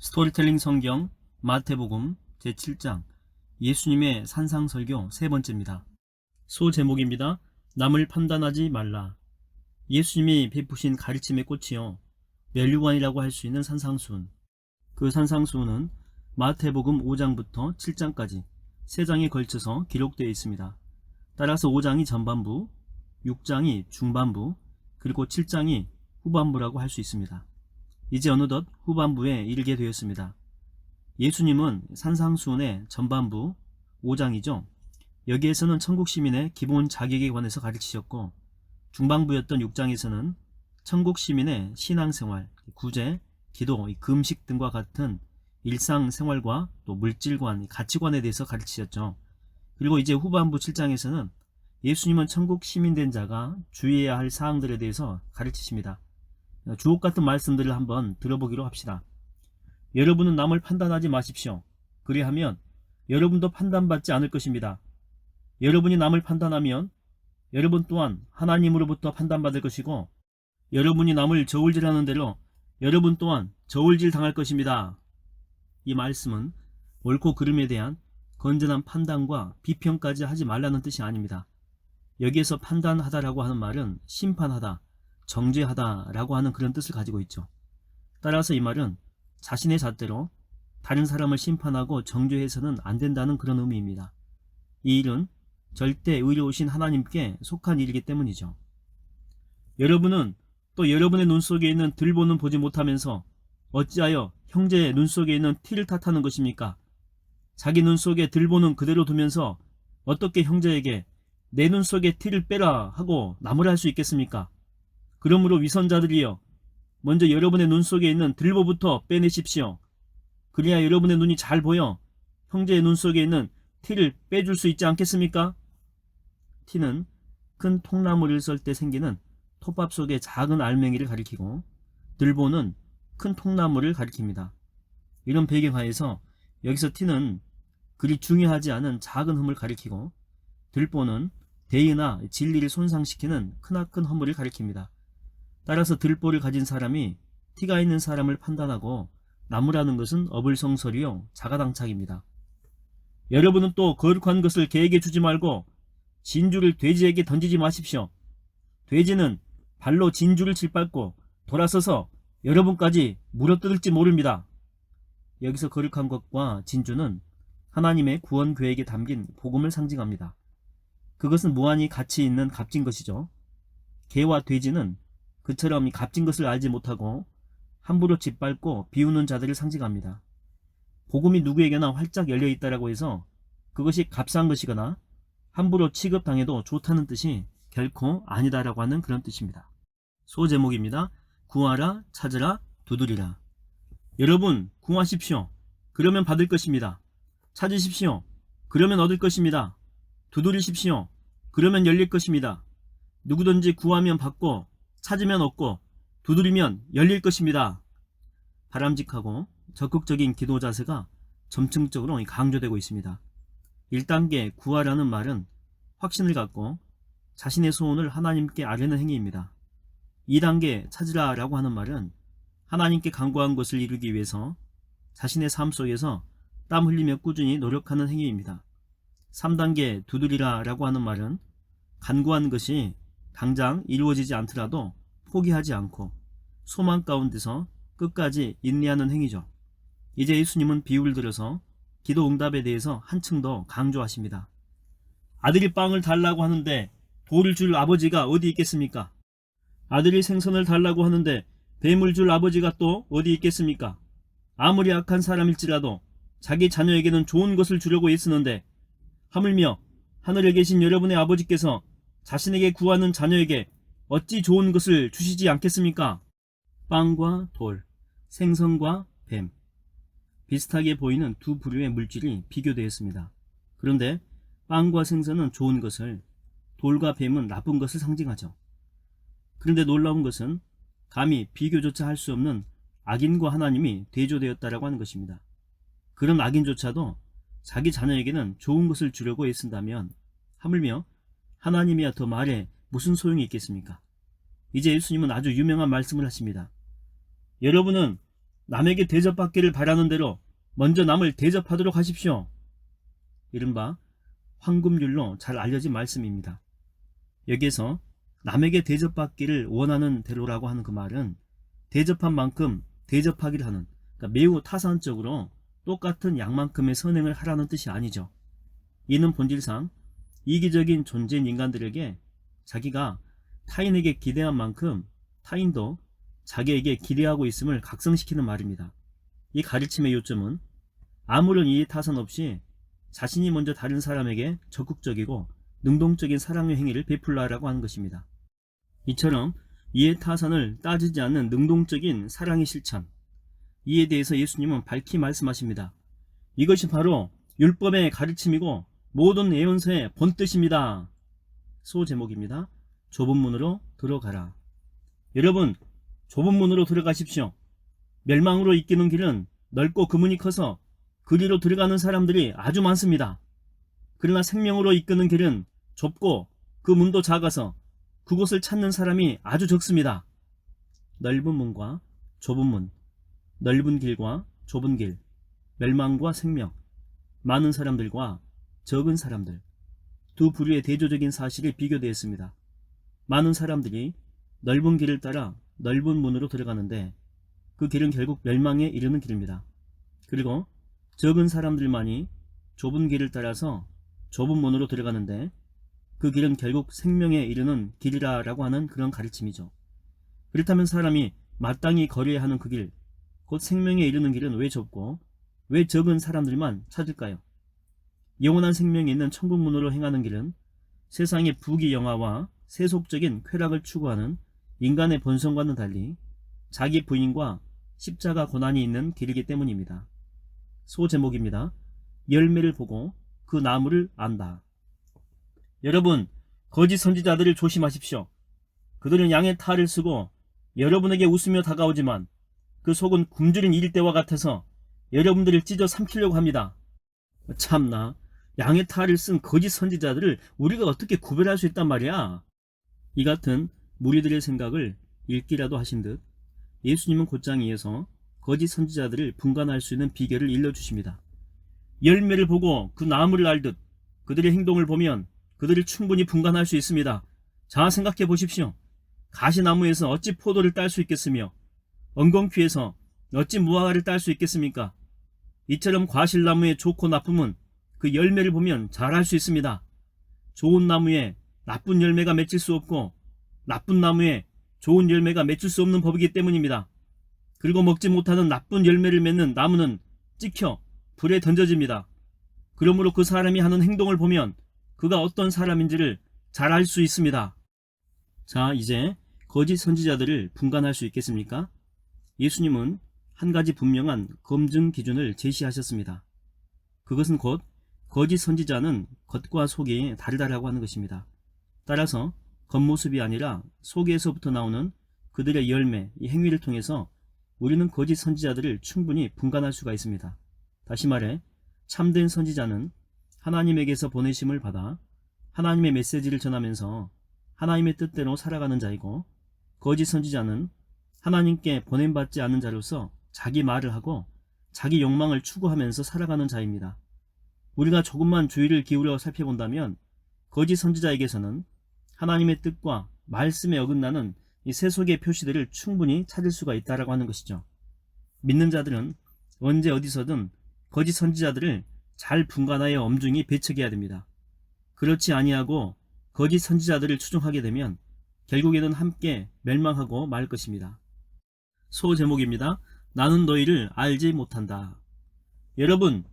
스토리텔링 성경 마태복음 제7장 예수님의 산상설교 세 번째입니다. 소제목입니다. 남을 판단하지 말라. 예수님이 베푸신 가르침의 꽃이요 면류관이라고 할 수 있는 산상수훈. 그 산상수훈은 마태복음 5장부터 7장까지 3장에 걸쳐서 기록되어 있습니다. 따라서 5장이 전반부, 6장이 중반부, 그리고 7장이 후반부라고 할 수 있습니다. 이제 어느덧 후반부에 이르게 되었습니다. 예수님은 산상수훈의 전반부 5장이죠. 여기에서는 천국 시민의 기본 자격에 관해서 가르치셨고, 중반부였던 6장에서는 천국 시민의 신앙생활, 구제, 기도, 금식 등과 같은 일상생활과 또 물질관, 가치관에 대해서 가르치셨죠. 그리고 이제 후반부 7장에서는 예수님은 천국 시민된 자가 주의해야 할 사항들에 대해서 가르치십니다. 주옥 같은 말씀들을 한번 들어보기로 합시다. 여러분은 남을 판단하지 마십시오. 그리하면 여러분도 판단받지 않을 것입니다. 여러분이 남을 판단하면 여러분 또한 하나님으로부터 판단받을 것이고, 여러분이 남을 저울질하는 대로 여러분 또한 저울질 당할 것입니다. 이 말씀은 옳고 그름에 대한 건전한 판단과 비평까지 하지 말라는 뜻이 아닙니다. 여기에서 판단하다라고 하는 말은 심판하다, 정죄하다라고 하는 그런 뜻을 가지고 있죠. 따라서 이 말은 자신의 잣대로 다른 사람을 심판하고 정죄해서는 안 된다는 그런 의미입니다. 이 일은 절대 의로우신 하나님께 속한 일이기 때문이죠. 여러분은 또 여러분의 눈 속에 있는 들보는 보지 못하면서 어찌하여 형제의 눈 속에 있는 티를 탓하는 것입니까? 자기 눈 속에 들보는 그대로 두면서 어떻게 형제에게 내 눈 속에 티를 빼라 하고 나무라 할 수 있겠습니까? 그러므로 위선자들이여, 먼저 여러분의 눈 속에 있는 들보부터 빼내십시오. 그래야 여러분의 눈이 잘 보여 형제의 눈 속에 있는 티를 빼줄 수 있지 않겠습니까? 티는 큰 통나무를 썰 때 생기는 톱밥 속의 작은 알맹이를 가리키고, 들보는 큰 통나무를 가리킵니다. 이런 배경하에서 여기서 티는 그리 중요하지 않은 작은 흠을 가리키고, 들보는 대의나 진리를 손상시키는 크나큰 허물을 가리킵니다. 따라서 들보를 가진 사람이 티가 있는 사람을 판단하고 나무라는 것은 어불성설이요 자가당착입니다. 여러분은 또 거룩한 것을 개에게 주지 말고 진주를 돼지에게 던지지 마십시오. 돼지는 발로 진주를 짓밟고 돌아서서 여러분까지 물어뜯을지 모릅니다. 여기서 거룩한 것과 진주는 하나님의 구원 계획에 담긴 복음을 상징합니다. 그것은 무한히 가치 있는 값진 것이죠. 개와 돼지는 그처럼 값진 것을 알지 못하고 함부로 짓밟고 비우는 자들을 상징합니다. 복음이 누구에게나 활짝 열려있다라고 해서 그것이 값싼 것이거나 함부로 취급당해도 좋다는 뜻이 결코 아니다라고 하는 그런 뜻입니다. 소제목입니다. 구하라, 찾으라, 두드리라. 여러분, 구하십시오. 그러면 받을 것입니다. 찾으십시오. 그러면 얻을 것입니다. 두드리십시오. 그러면 열릴 것입니다. 누구든지 구하면 받고 찾으면 얻고 두드리면 열릴 것입니다. 바람직하고 적극적인 기도 자세가 점층적으로 강조되고 있습니다. 1단계 구하라는 말은 확신을 갖고 자신의 소원을 하나님께 아뢰는 행위입니다. 2단계 찾으라 라고 하는 말은 하나님께 간구한 것을 이루기 위해서 자신의 삶 속에서 땀 흘리며 꾸준히 노력하는 행위입니다. 3단계 두드리라 라고 하는 말은 간구한 것이 당장 이루어지지 않더라도 포기하지 않고 소망 가운데서 끝까지 인내하는 행위죠. 이제 예수님은 비유를 들어서 기도 응답에 대해서 한층 더 강조하십니다. 아들이 빵을 달라고 하는데 돌을 줄 아버지가 어디 있겠습니까? 아들이 생선을 달라고 하는데 뱀을 줄 아버지가 또 어디 있겠습니까? 아무리 악한 사람일지라도 자기 자녀에게는 좋은 것을 주려고 애쓰는데 하물며 하늘에 계신 여러분의 아버지께서 자신에게 구하는 자녀에게 어찌 좋은 것을 주시지 않겠습니까? 빵과 돌, 생선과 뱀. 비슷하게 보이는 두 부류의 물질이 비교되었습니다. 그런데 빵과 생선은 좋은 것을, 돌과 뱀은 나쁜 것을 상징하죠. 그런데 놀라운 것은 감히 비교조차 할 수 없는 악인과 하나님이 대조되었다라고 하는 것입니다. 그런 악인조차도 자기 자녀에게는 좋은 것을 주려고 애쓴다면 하물며 하나님이야 더 말해 무슨 소용이 있겠습니까? 이제 예수님은 아주 유명한 말씀을 하십니다. 여러분은 남에게 대접받기를 바라는 대로 먼저 남을 대접하도록 하십시오. 이른바 황금률로 잘 알려진 말씀입니다. 여기에서 남에게 대접받기를 원하는 대로라고 하는 그 말은 대접한 만큼 대접하기를 하는, 그러니까 매우 타산적으로 똑같은 양만큼의 선행을 하라는 뜻이 아니죠. 이는 본질상 이기적인 존재인 인간들에게 자기가 타인에게 기대한 만큼 타인도 자기에게 기대하고 있음을 각성시키는 말입니다. 이 가르침의 요점은 아무런 이해타산 없이 자신이 먼저 다른 사람에게 적극적이고 능동적인 사랑의 행위를 베풀라라고 하는 것입니다. 이처럼 이해타산을 따지지 않는 능동적인 사랑의 실천, 이에 대해서 예수님은 밝히 말씀하십니다. 이것이 바로 율법의 가르침이고 모든 예언서의 본뜻입니다. 소제목입니다. 좁은 문으로 들어가라. 여러분, 좁은 문으로 들어가십시오. 멸망으로 이끄는 길은 넓고 그 문이 커서 그리로 들어가는 사람들이 아주 많습니다. 그러나 생명으로 이끄는 길은 좁고 그 문도 작아서 그곳을 찾는 사람이 아주 적습니다. 넓은 문과 좁은 문, 넓은 길과 좁은 길, 멸망과 생명, 많은 사람들과 적은 사람들, 두 부류의 대조적인 사실이 비교되었습니다. 많은 사람들이 넓은 길을 따라 넓은 문으로 들어가는데 그 길은 결국 멸망에 이르는 길입니다. 그리고 적은 사람들만이 좁은 길을 따라서 좁은 문으로 들어가는데 그 길은 결국 생명에 이르는 길이라고 하는 그런 가르침이죠. 그렇다면 사람이 마땅히 걸어야 하는 그 길, 곧 생명에 이르는 길은 왜 좁고 왜 적은 사람들만 찾을까요? 영원한 생명이 있는 천국문으로 행하는 길은 세상의 부귀영화와 세속적인 쾌락을 추구하는 인간의 본성과는 달리 자기 부인과 십자가 고난이 있는 길이기 때문입니다. 소제목입니다. 열매를 보고 그 나무를 안다. 여러분, 거짓 선지자들을 조심하십시오. 그들은 양의 탈을 쓰고 여러분에게 웃으며 다가오지만 그 속은 굶주린 일대와 같아서 여러분들을 찢어 삼키려고 합니다. 참나, 양의 탈을 쓴 거짓 선지자들을 우리가 어떻게 구별할 수 있단 말이야. 이 같은 무리들의 생각을 읽기라도 하신 듯 예수님은 곧장 이어서 거짓 선지자들을 분간할 수 있는 비결을 일러주십니다. 열매를 보고 그 나무를 알듯 그들의 행동을 보면 그들을 충분히 분간할 수 있습니다. 자, 생각해 보십시오. 가시나무에서 어찌 포도를 딸 수 있겠으며 엉겅퀴에서 어찌 무화과를 딸 수 있겠습니까? 이처럼 과실나무의 좋고 나쁨은 그 열매를 보면 잘 알 수 있습니다. 좋은 나무에 나쁜 열매가 맺힐 수 없고 나쁜 나무에 좋은 열매가 맺힐 수 없는 법이기 때문입니다. 그리고 먹지 못하는 나쁜 열매를 맺는 나무는 찍혀 불에 던져집니다. 그러므로 그 사람이 하는 행동을 보면 그가 어떤 사람인지를 잘 알 수 있습니다. 자, 이제 거짓 선지자들을 분간할 수 있겠습니까? 예수님은 한 가지 분명한 검증 기준을 제시하셨습니다. 그것은 곧 거짓 선지자는 겉과 속이 다르다라고 하는 것입니다. 따라서 겉모습이 아니라 속에서부터 나오는 그들의 열매, 이 행위를 통해서 우리는 거짓 선지자들을 충분히 분간할 수가 있습니다. 다시 말해 참된 선지자는 하나님에게서 보내심을 받아 하나님의 메시지를 전하면서 하나님의 뜻대로 살아가는 자이고, 거짓 선지자는 하나님께 보냄받지 않은 자로서 자기 말을 하고 자기 욕망을 추구하면서 살아가는 자입니다. 우리가 조금만 주의를 기울여 살펴본다면 거짓 선지자에게서는 하나님의 뜻과 말씀에 어긋나는 이 세속의 표시들을 충분히 찾을 수가 있다라고 하는 것이죠. 믿는 자들은 언제 어디서든 거짓 선지자들을 잘 분간하여 엄중히 배척해야 됩니다. 그렇지 아니하고 거짓 선지자들을 추종하게 되면 결국에는 함께 멸망하고 말 것입니다. 소제목입니다. 나는 너희를 알지 못한다. 여러분,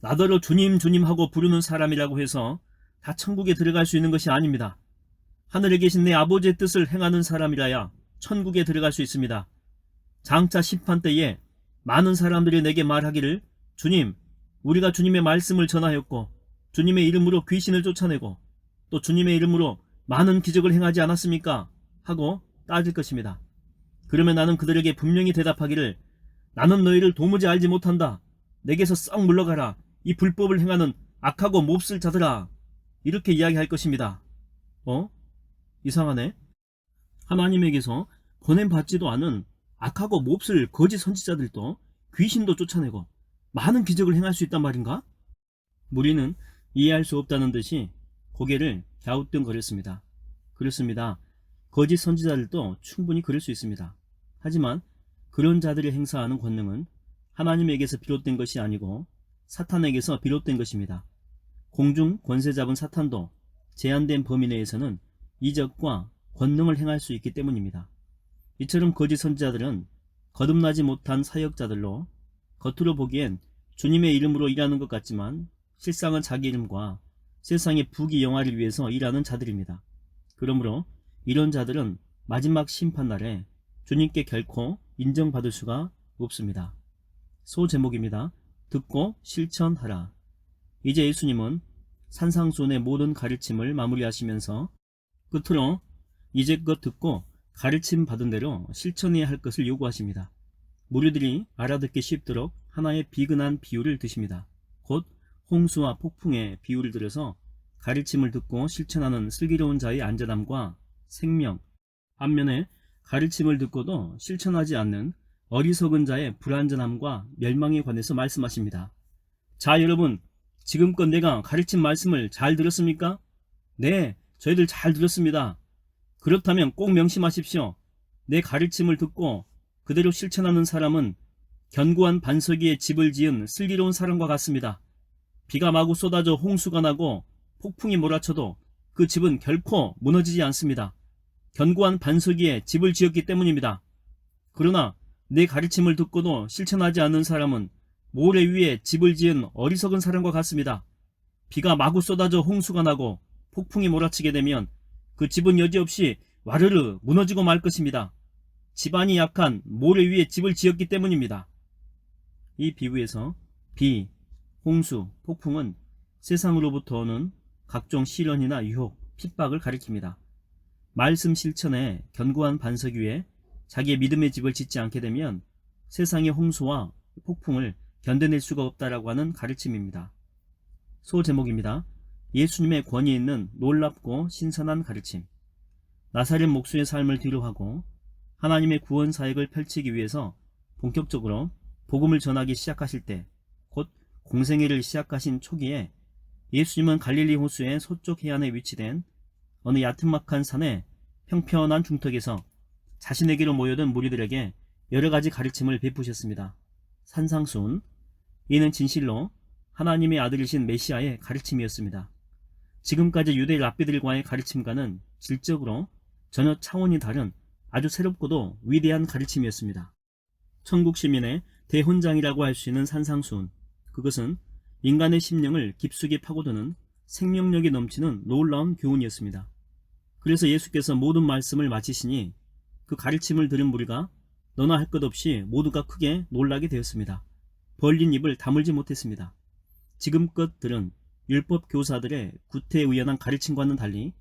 나더러 주님 주님 하고 부르는 사람이라고 해서 다 천국에 들어갈 수 있는 것이 아닙니다. 하늘에 계신 내 아버지의 뜻을 행하는 사람이라야 천국에 들어갈 수 있습니다. 장차 심판 때에 많은 사람들이 내게 말하기를, 주님, 우리가 주님의 말씀을 전하였고 주님의 이름으로 귀신을 쫓아내고 또 주님의 이름으로 많은 기적을 행하지 않았습니까? 하고 따질 것입니다. 그러면 나는 그들에게 분명히 대답하기를, 나는 너희를 도무지 알지 못한다. 내게서 썩 물러가라. 이 불법을 행하는 악하고 몹쓸 자들아. 이렇게 이야기할 것입니다. 이상하네. 하나님에게서 보냄받지도 않은 악하고 몹쓸 거짓 선지자들도 귀신도 쫓아내고 많은 기적을 행할 수 있단 말인가? 무리는 이해할 수 없다는 듯이 고개를 갸우뚱거렸습니다. 그렇습니다. 거짓 선지자들도 충분히 그럴 수 있습니다. 하지만 그런 자들이 행사하는 권능은 하나님에게서 비롯된 것이 아니고 사탄에게서 비롯된 것입니다. 공중 권세 잡은 사탄도 제한된 범위 내에서는 이적과 권능을 행할 수 있기 때문입니다. 이처럼 거짓 선지자들은 거듭나지 못한 사역자들로 겉으로 보기엔 주님의 이름으로 일하는 것 같지만 실상은 자기 이름과 세상의 부귀 영화를 위해서 일하는 자들입니다. 그러므로 이런 자들은 마지막 심판날에 주님께 결코 인정받을 수가 없습니다. 소제목입니다. 듣고 실천하라. 이제 예수님은 산상수훈의 모든 가르침을 마무리하시면서 끝으로 이제껏 듣고 가르침 받은 대로 실천해야 할 것을 요구하십니다. 무리들이 알아듣기 쉽도록 하나의 비근한 비유를 드십니다. 곧 홍수와 폭풍의 비유를 들어서 가르침을 듣고 실천하는 슬기로운 자의 안전함과 생명, 반면에 가르침을 듣고도 실천하지 않는 어리석은 자의 불안전함과 멸망에 관해서 말씀하십니다. 자, 여러분, 지금껏 내가 가르친 말씀을 잘 들었습니까? 네, 저희들 잘 들었습니다. 그렇다면 꼭 명심하십시오. 내 가르침을 듣고 그대로 실천하는 사람은 견고한 반석 위에 집을 지은 슬기로운 사람과 같습니다. 비가 마구 쏟아져 홍수가 나고 폭풍이 몰아쳐도 그 집은 결코 무너지지 않습니다. 견고한 반석 위에 집을 지었기 때문입니다. 그러나 내 가르침을 듣고도 실천하지 않는 사람은 모래 위에 집을 지은 어리석은 사람과 같습니다. 비가 마구 쏟아져 홍수가 나고 폭풍이 몰아치게 되면 그 집은 여지없이 와르르 무너지고 말 것입니다. 집안이 약한 모래 위에 집을 지었기 때문입니다. 이 비유에서 비, 홍수, 폭풍은 세상으로부터 오는 각종 시련이나 유혹, 핍박을 가리킵니다. 말씀 실천에 견고한 반석 위에 자기의 믿음의 집을 짓지 않게 되면 세상의 홍수와 폭풍을 견뎌낼 수가 없다라고 하는 가르침입니다. 소제목입니다. 예수님의 권위 있는 놀랍고 신선한 가르침. 나사렛 목수의 삶을 뒤로하고 하나님의 구원 사역을 펼치기 위해서 본격적으로 복음을 전하기 시작하실 때, 곧 공생애를 시작하신 초기에 예수님은 갈릴리 호수의 서쪽 해안에 위치된 어느 야트막한 산의 평평한 중턱에서 자신에게로 모여든 무리들에게 여러가지 가르침을 베푸셨습니다. 산상수훈, 이는 진실로 하나님의 아들이신 메시아의 가르침이었습니다. 지금까지 유대 랍비들과의 가르침과는 질적으로 전혀 차원이 다른 아주 새롭고도 위대한 가르침이었습니다. 천국 시민의 대훈장이라고 할 수 있는 산상수훈, 그것은 인간의 심령을 깊숙이 파고드는 생명력이 넘치는 놀라운 교훈이었습니다. 그래서 예수께서 모든 말씀을 마치시니 그 가르침을 들은 무리가 너나 할 것 없이 모두가 크게 놀라게 되었습니다. 벌린 입을 다물지 못했습니다. 지금껏 들은 율법 교사들의 구태의연한 가르침과는 달리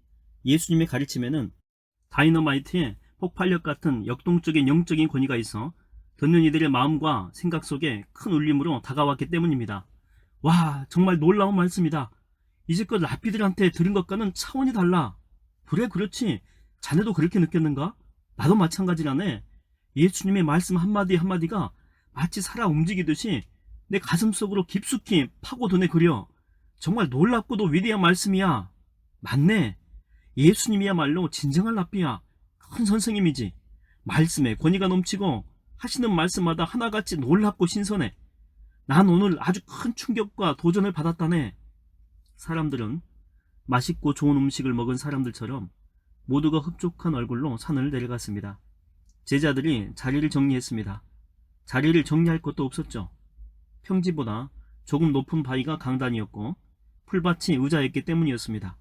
예수님의 가르침에는 다이너마이트의 폭발력 같은 역동적인 영적인 권위가 있어 듣는 이들의 마음과 생각 속에 큰 울림으로 다가왔기 때문입니다. 와, 정말 놀라운 말씀이다. 이제껏 랍비들한테 들은 것과는 차원이 달라. 그래, 그렇지. 자네도 그렇게 느꼈는가? 나도 마찬가지라네. 예수님의 말씀 한마디 한마디가 마치 살아 움직이듯이 내 가슴 속으로 깊숙이 파고드네 그려. 정말 놀랍고도 위대한 말씀이야. 맞네. 예수님이야말로 진정한 랍비야. 큰 선생님이지. 말씀에 권위가 넘치고 하시는 말씀마다 하나같이 놀랍고 신선해. 난 오늘 아주 큰 충격과 도전을 받았다네. 사람들은 맛있고 좋은 음식을 먹은 사람들처럼 모두가 흡족한 얼굴로 산을 내려갔습니다. 제자들이 자리를 정리했습니다. 자리를 정리할 것도 없었죠. 평지보다 조금 높은 바위가 강단이었고 풀밭이 의자였기 때문이었습니다.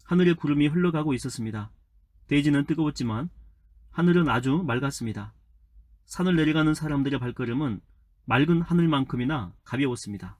하늘의 구름이 흘러가고 있었습니다. 대지는 뜨거웠지만 하늘은 아주 맑았습니다. 산을 내려가는 사람들의 발걸음은 맑은 하늘만큼이나 가벼웠습니다.